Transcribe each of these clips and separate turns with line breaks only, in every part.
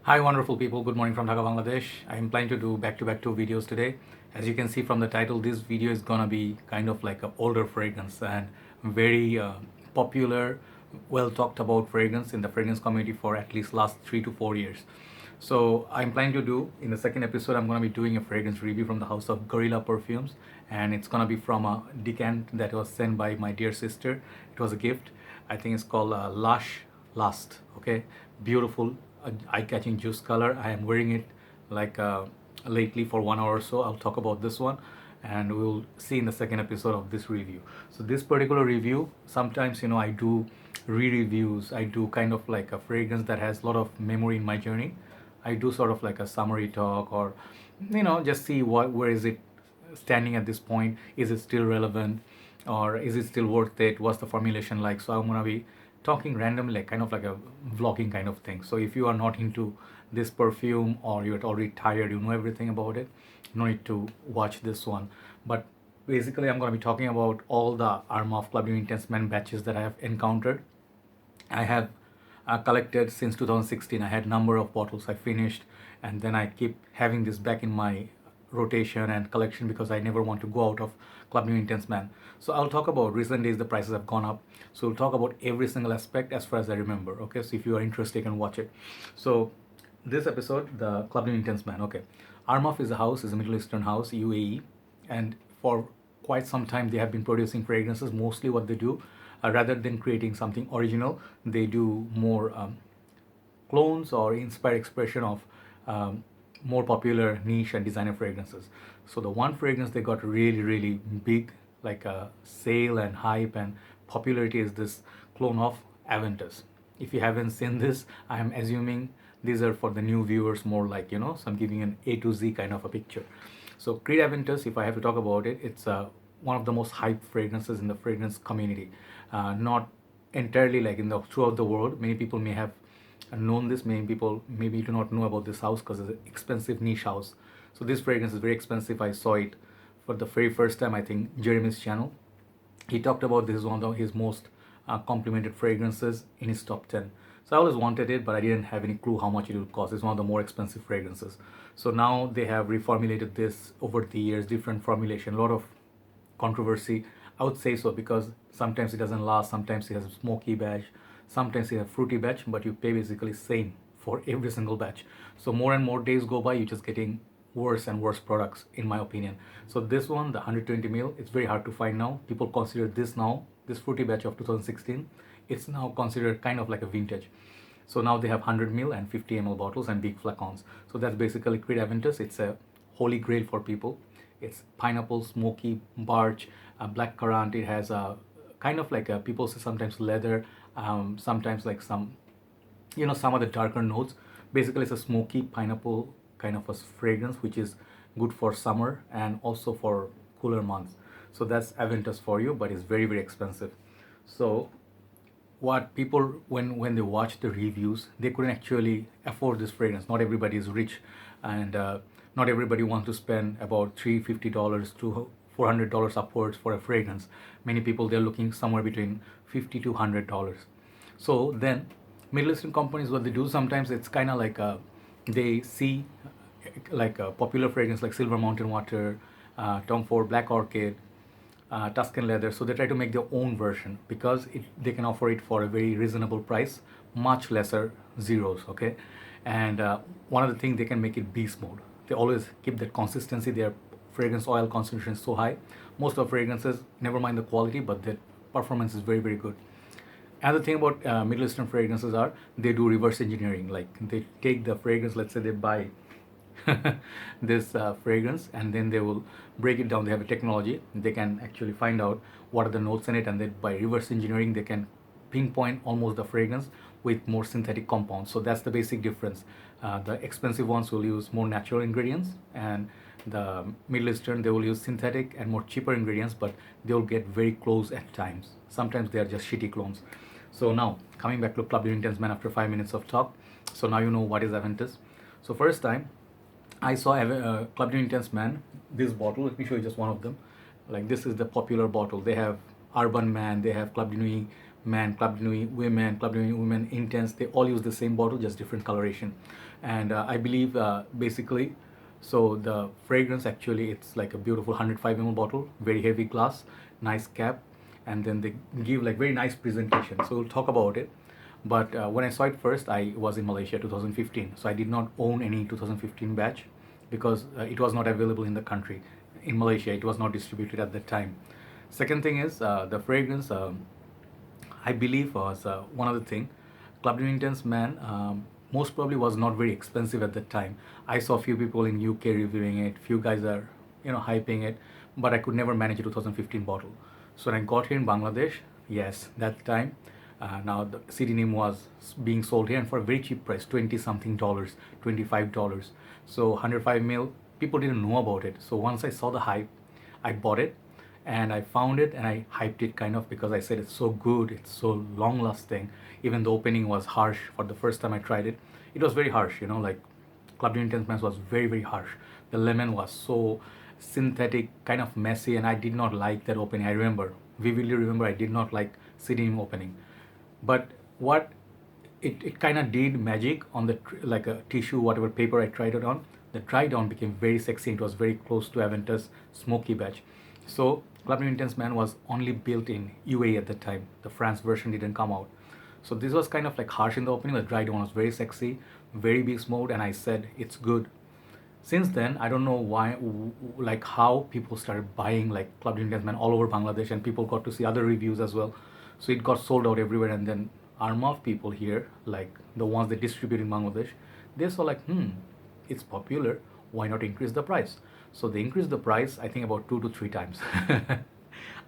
Hi, wonderful people. Good morning from Dhaka, Bangladesh. I am planning to do back-to-back two videos today. As you can see from the title, this video is gonna be kind of like an older fragrance and very popular, well talked about fragrance in the fragrance community for at least last 3 to 4 years. So I'm planning to do in the second episode. I'm gonna be doing a fragrance review from the house of Gorilla Perfumes, and it's gonna be from a decant that was sent by my dear sister. It was a gift. I think it's called Lush Lust. Okay, beautiful eye-catching juice color. I am wearing it like lately for 1 hour or so. I'll talk about this one and we'll see in the second episode of this review. So this particular review, sometimes I do re-reviews. I do kind of like a fragrance that has a lot of memory in my journey. I do sort of like a summary talk, or just see where is it standing at this point. Is it still relevant, or is it still worth it? What's the formulation like? So I'm gonna be talking randomly, like kind of like a vlogging kind of thing. So if you are not into this perfume, or you're already tired, you know everything about it, no need to watch this one. But basically I'm going to be talking about all the Armaf Club New Intense Men batches that I have encountered. I have collected since 2016. I had number of bottles I finished, and then I keep having this back in my rotation and collection because I never want to go out of Club New Intense Man. So I'll talk about recent days the prices have gone up. So we'll talk about every single aspect as far as I remember. Okay, so if you are interested, you can watch it. So this episode, the Club New Intense Man. Okay, Armaf is a house, is a Middle Eastern house, UAE, and for quite some time they have been producing fragrances. Mostly what they do, rather than creating something original, they do more clones or inspired expression of more popular niche and designer fragrances. So the one fragrance they got really big, like a sale and hype and popularity, is this clone of Aventus. If you haven't seen this, I am assuming these are for the new viewers, more like, so I'm giving an A to Z kind of a picture. So Creed Aventus, if I have to talk about it, it's one of the most hyped fragrances in the fragrance community. Not entirely like in the throughout the world. Many people may have known this. Many people maybe do not know about this house because it's an expensive niche house. So this fragrance is very expensive. I saw it for the very first time, I think, Jeremy's channel. He talked about this is one of his most complimented fragrances in his top 10. So I always wanted it, but I didn't have any clue how much it would cost. It's one of the more expensive fragrances. So now they have reformulated this over the years, different formulation, a lot of controversy. I would say so, because sometimes it doesn't last, sometimes it has a smoky batch, sometimes it has a fruity batch, but you pay basically same for every single batch. So more and more days go by, you're just getting worse and worse products, in my opinion. So this one, the 120 ml, it's very hard to find now. People consider this now, this fruity batch of 2016, it's now considered kind of like a vintage. So now they have 100 ml and 50 ml bottles and big flacons. So that's basically Creed Aventus. It's a holy grail for people. It's pineapple, smoky, birch, black currant. It has a kind of like a, people say sometimes leather, sometimes like some some of the darker notes. Basically it's a smoky pineapple kind of a fragrance, which is good for summer and also for cooler months. So that's Aventus for you, but it's very expensive. So what people, when they watch the reviews, they couldn't actually afford this fragrance. Not everybody is rich, and not everybody wants to spend about $350 to $400 upwards for a fragrance. Many people, they're looking somewhere between $50 to $100. So then Middle Eastern companies, what they do sometimes, it's kind of like they see like a popular fragrance like Silver Mountain Water, Tom Ford Black Orchid, Tuscan Leather. So they try to make their own version because they can offer it for a very reasonable price, much lesser zeros. Okay, and one of the things, they can make it beast mode. They always keep that consistency. Their fragrance oil concentration is so high. Most of fragrances, never mind the quality, but the performance is very good. Another thing about Middle Eastern fragrances are they do reverse engineering. Like they take the fragrance, let's say they buy this fragrance, and then they will break it down. They have a technology, they can actually find out what are the notes in it, and then by reverse engineering they can pinpoint almost the fragrance with more synthetic compounds. So that's the basic difference. The expensive ones will use more natural ingredients, and the Middle Eastern, they will use synthetic and more cheaper ingredients, but they will get very close at times. Sometimes they are just shitty clones. So now coming back to Club Intense Man after 5 minutes of talk. So now you know what is Aventus. So first time I saw Club Intense Man, this bottle. Let me show you just one of them. Like this is the popular bottle. They have Urban Man, they have Club Nuit, Man, Club de Nuit Women, Club de Nuit Women Intense, they all use the same bottle, just different coloration. And I believe basically, so the fragrance actually, it's like a beautiful 105 ml bottle, very heavy glass, nice cap, and then they give like very nice presentation. So we'll talk about it. But when I saw it first, I was in Malaysia 2015, so I did not own any 2015 batch because it was not available in the country. In Malaysia, it was not distributed at that time. Second thing is the fragrance. I believe was one other thing. Club de Intense Man most probably was not very expensive at that time. I saw few people in UK reviewing it. Few guys are hyping it, but I could never manage a 2015 bottle. So when I got here in Bangladesh, yes, that time. Now the CD name was being sold here and for a very cheap price, 20 something dollars, $25. So 105 mil, people didn't know about it. So once I saw the hype, I bought it and I found it and I hyped it kind of because I said it's so good, it's so long lasting. Even the opening was harsh for the first time I tried it. It was very harsh, like Club de Intense Man was very, very harsh. The lemon was so synthetic, kind of messy, and I did not like that opening. I vividly remember I did not like sitting opening. But what it kind of did magic on the like a tissue, whatever paper I tried it on. The dry down became very sexy. It was very close to Aventus Smokey batch. So Club de Intense Man was only built in UAE at the time. The France version didn't come out. So this was kind of like harsh in the opening. The dry down was very sexy, very big smoke, and I said it's good. Since then, I don't know why, like how people started buying like Club de Intense Man all over Bangladesh, and people got to see other reviews as well. So it got sold out everywhere, and then Armaf people here, like the ones that distribute in Bangladesh, they saw like, it's popular, why not increase the price? So they increased the price, I think about 2 to 3 times.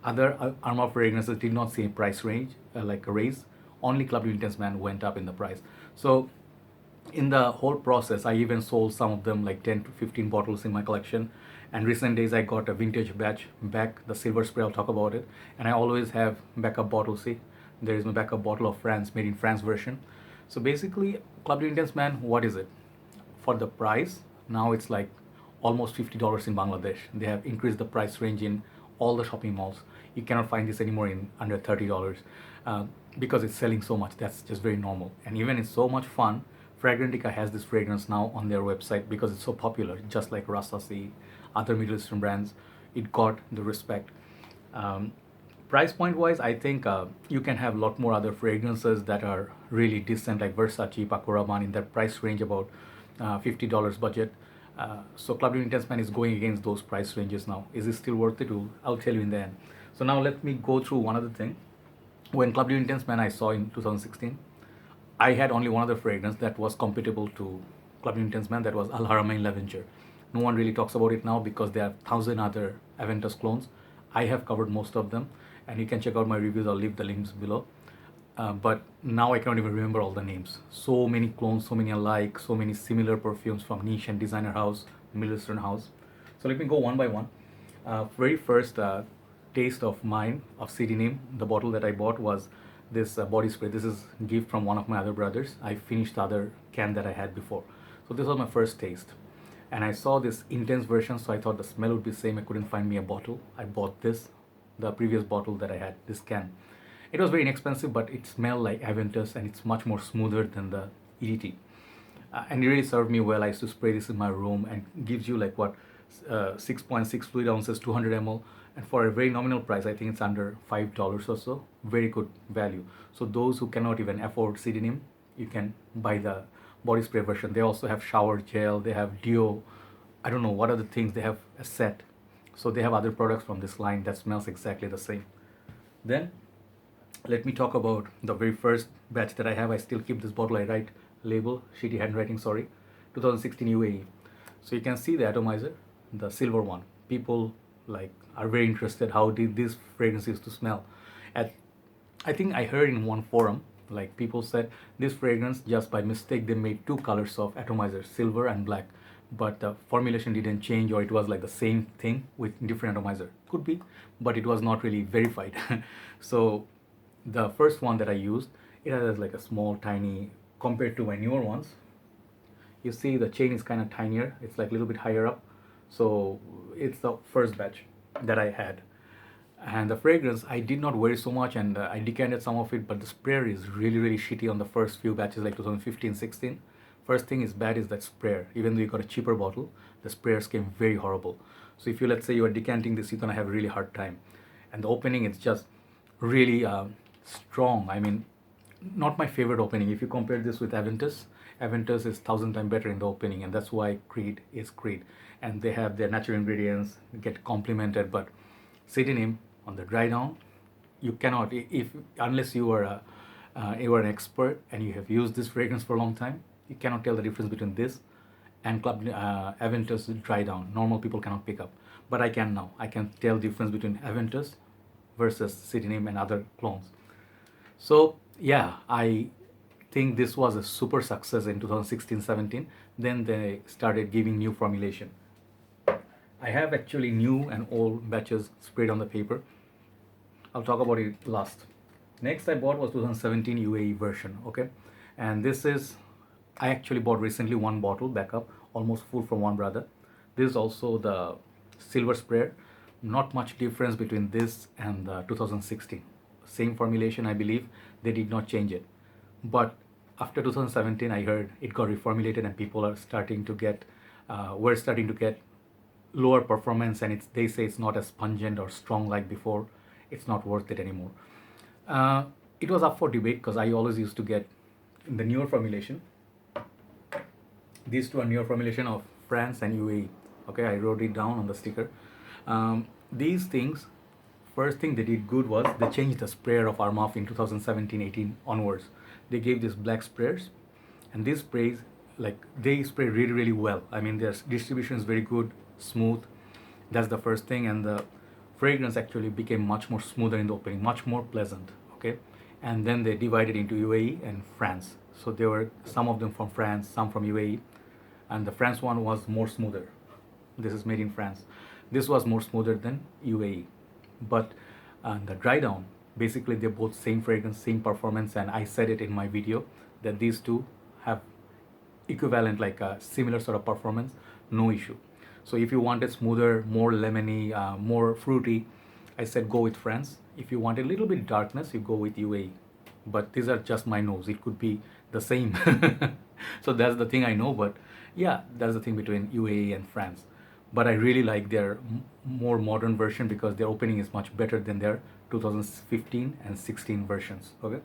Other Armaf fragrances did not see a price range, like a raise. Only Club de Intense Man went up in the price. So in the whole process, I even sold some of them, like 10 to 15 bottles in my collection. And recent days I got a vintage batch back, the silver spray, I'll talk about it. And I always have backup bottles. See, there is my backup bottle of France, made in France version. So basically, Club de Intense Man, what is it? For the price, now it's like almost $50 in Bangladesh. They have increased the price range in all the shopping malls. You cannot find this anymore in under $30 because it's selling so much. That's just very normal. And even it's so much fun. Fragrantica has this fragrance now on their website because it's so popular, just like Rasasi, other Middle Eastern brands. It got the respect. Price point wise, I think you can have a lot more other fragrances that are really decent, like Versace, Paco Rabanne, in that price range, about $50 budget. So Club de Intense Man is going against those price ranges now. Is it still worth it? I'll tell you in the end. So now let me go through one other thing. When Club de Intense Man I saw in 2016, I had only one other fragrance that was compatible to Club de Intense Man, that was Al Haramain Lavender. No one really talks about it now because there are 1,000 other Aventus clones. I have covered most of them, and you can check out my reviews. I'll leave the links below. But now I cannot even remember all the names. So many clones, so many alike, so many similar perfumes from niche and designer house, Middle Eastern house. So let me go one by one. Very first taste of mine of CD name, the bottle that I bought was this body spray. This is a gift from one of my other brothers. I finished the other can that I had before. So this was my first taste. And I saw this intense version, so I thought the smell would be same. I couldn't find me a bottle. I bought this, the previous bottle that I had, this can. It was very inexpensive, but it smelled like Aventus, and it's much more smoother than the EDT. And it really served me well. I used to spray this in my room, and gives you like what, 6.6 fluid ounces, 200 ml, and for a very nominal price, I think it's under $5 or so. Very good value. So those who cannot even afford CDNIM, you can buy the body spray version. They also have shower gel, they have deo, I don't know what other things, they have a set. So they have other products from this line that smells exactly the same. Then let me talk about the very first batch that I have. I still keep this bottle. I write label, shitty handwriting, sorry, 2016 UAE. So you can see the atomizer, the silver one. People like are very interested how did this fragrance used to smell. I think I heard in one forum, like people said this fragrance, just by mistake they made two colors of atomizer, silver and black, but the formulation didn't change, or it was like the same thing with different atomizer. Could be, but it was not really verified. So the first one that I used, it has like a small tiny, compared to my newer ones, you see the chain is kind of tinier, it's like a little bit higher up. So it's the first batch that I had. And the fragrance, I did not worry so much, and I decanted some of it, but the sprayer is really, really shitty on the first few batches, like 2015, 16. First thing is bad is that sprayer. Even though you got a cheaper bottle, the sprayers came very horrible. So if you, let's say you are decanting this, you're gonna have a really hard time. And the opening is just really strong. I mean, not my favorite opening. If you compare this with Aventus, Aventus is 1,000 times better in the opening, and that's why Creed is Creed. And they have their natural ingredients, get complemented, but Citinim on the dry down, you cannot, if unless you are an expert and you have used this fragrance for a long time, you cannot tell the difference between this and Aventus dry down. Normal people cannot pick up, but I can now. I can tell difference between Aventus versus Citinim and other clones. So yeah, I think this was a super success in 2016-17. Then they started giving new formulation. I have actually new and old batches sprayed on the paper. I'll talk about it last. Next I bought was 2017 UAE version, okay? And this is, I actually bought recently one bottle backup, almost full from one brother. This is also the silver sprayer. Not much difference between this and the 2016. Same formulation, I believe. They did not change it. But after 2017, I heard it got reformulated and people are starting to get, were starting to get lower performance, and they say it's not as pungent or strong like before. It's not worth it anymore. It was up for debate because I always used to get in the newer formulation. These two are newer formulation of France and UAE. Okay, I wrote it down on the sticker. These things, first thing they did good was they changed the sprayer of Armaf in 2017-18 onwards. They gave these black sprayers, and these sprays, like, they spray really, really well. I mean, their distribution is very good, smooth. That's the first thing, and the fragrance actually became much more smoother in the opening, much more pleasant. Okay, and then they divided into UAE and France. So there were some of them from France, some from UAE, and the France one was more smoother. This is made in France. This was more smoother than UAE, but the dry down, basically they're both same fragrance, same performance, and I said it in my video that these two have equivalent, like a similar sort of performance, no issue. So if you wanted smoother, more lemony, more fruity, I said go with France. If you want a little bit darkness, you go with UAE. But these are just my nose. It could be the same. So that's the thing I know. But yeah, that's the thing between UAE and France. But I really like their more modern version because their opening is much better than their 2015 and 16 versions. Okay,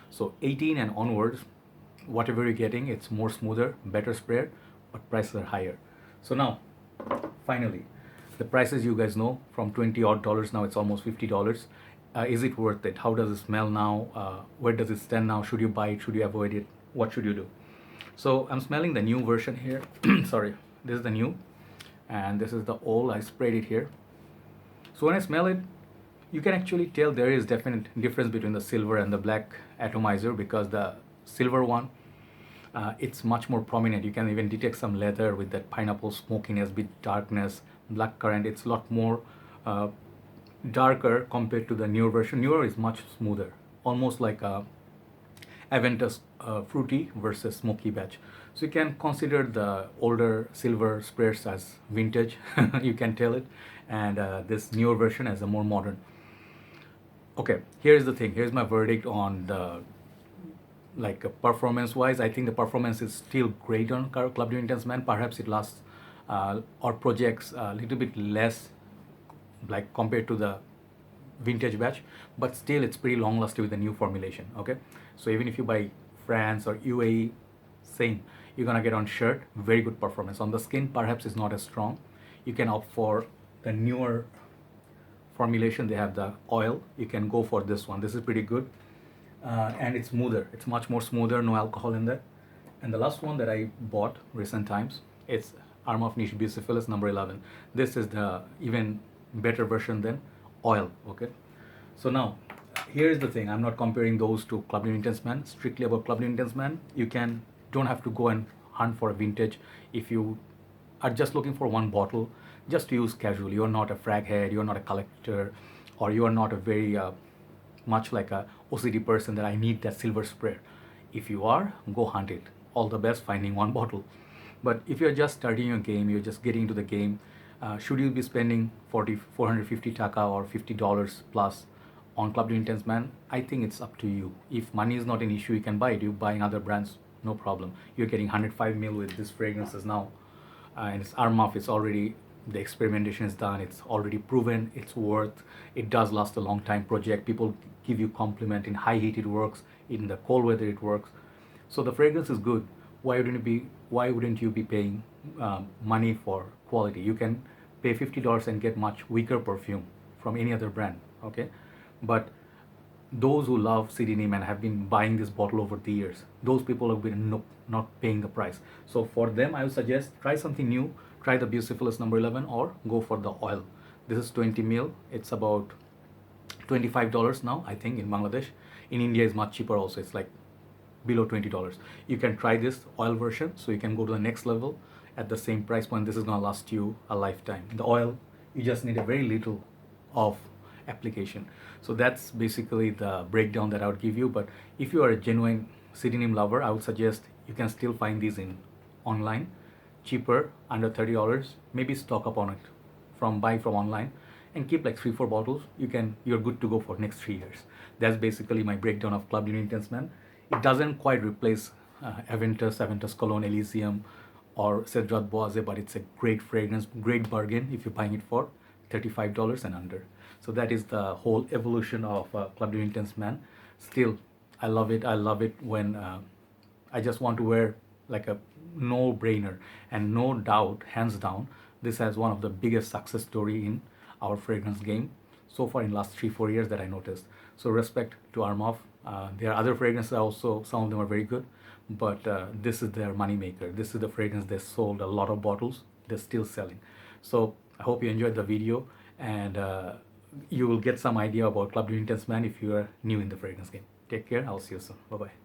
so 18 and onwards, whatever you're getting, it's more smoother, better sprayer, but prices are higher. So now, finally, the prices you guys know, from $20 now it's almost $50. Is it worth it? How does it smell now? Where does it stand now? Should you buy it? Should you avoid it? What should you do? So I'm smelling the new version here. Sorry, this is the new, and this is the old. I sprayed it here. So when I smell it, you can actually tell there is definite difference between the silver and the black atomizer, because the silver one, it's much more prominent. You can even detect some leather with that pineapple smokiness, bit darkness, black currant. It's a lot more darker compared to the newer version. Newer is much smoother, almost like a Aventus fruity versus smoky batch. So you can consider the older silver sprayers as vintage. You can tell it, and this newer version as a more modern. Okay, here's the thing. Here's my verdict on the, like, performance wise. I think the performance is still great on Club Nuit Intense Man. Perhaps it lasts or projects a little bit less, like compared to the vintage batch, but still it's pretty long lasting with the new formulation. Okay, so even if you buy France or UAE, same, you're gonna get on shirt very good performance. On the skin, perhaps it's not as strong. You can opt for the newer formulation. They have the oil. You can go for this one. This is pretty good, and it's smoother. It's much more smoother. No alcohol in there. And the last one that I bought recent times, it's Armaf Niche Bucephalus number 11. This is the even better version than oil. Okay, so now here is the thing. I'm not comparing those to Club Nuit Intense Man. Strictly about Club Nuit Intense Man, you don't have to go and hunt for a vintage. If you are just looking for one bottle just to use casually, you're not a frag head, you're not a collector, or you are not a very much like a OCD person that I need that silver sprayer. If you are, go hunt it. All the best finding one bottle. But if you're just starting your game, you're just getting into the game, Should you be spending 450 taka or $50 plus on Club Intense Man? I think it's up to you. If money is not an issue, you can buy it. You buying other brands, no problem. You're getting 105 ml with these fragrances now, and it's Armaf. It's already, the experimentation is done. It's already proven. It's worth. It does last a long time. Project people give you compliment. In high heat it works. In the cold weather it works. So the fragrance is good. Why wouldn't you be paying money for quality? You can pay $50 and get much weaker perfume from any other brand. Okay, but those who love CDNIM and have been buying this bottle over the years, those people have been not paying the price. So for them, I would suggest try something new. Try the Bucephalus number 11 or go for the oil. This is 20 ml. It's about $25 now, I think, in Bangladesh. In India, is much cheaper also. It's like below $20. You can try this oil version, so you can go to the next level at the same price point. This is gonna last you a lifetime. The oil, you just need a very little of application. So that's basically the breakdown that I would give you. But if you are a genuine CDNIM lover, I would suggest you can still find these in online, cheaper, under $30. Maybe stock up on it, buy from online, and keep like 3-4 bottles. You're good to go for next 3 years. That's basically my breakdown of Club Intense Man. It doesn't quite replace Aventus Cologne Elysium or Cedrat Boise, but it's a great fragrance, great bargain if you're buying it for $35 and under. So that is the whole evolution of Club Intense Man. Still, I love it. I love it when I just want to wear like a no-brainer, and no doubt, hands down, this has one of the biggest success story in our fragrance game so far in last 3-4 years that I noticed. So respect to Armaf. There are other fragrances also, some of them are very good, but this is their money maker. This is the fragrance they sold a lot of bottles. They're still selling. So I hope you enjoyed the video, and you will get some idea about Club Intense Man if you are new in the fragrance game. Take care. I'll see you soon. Bye-bye.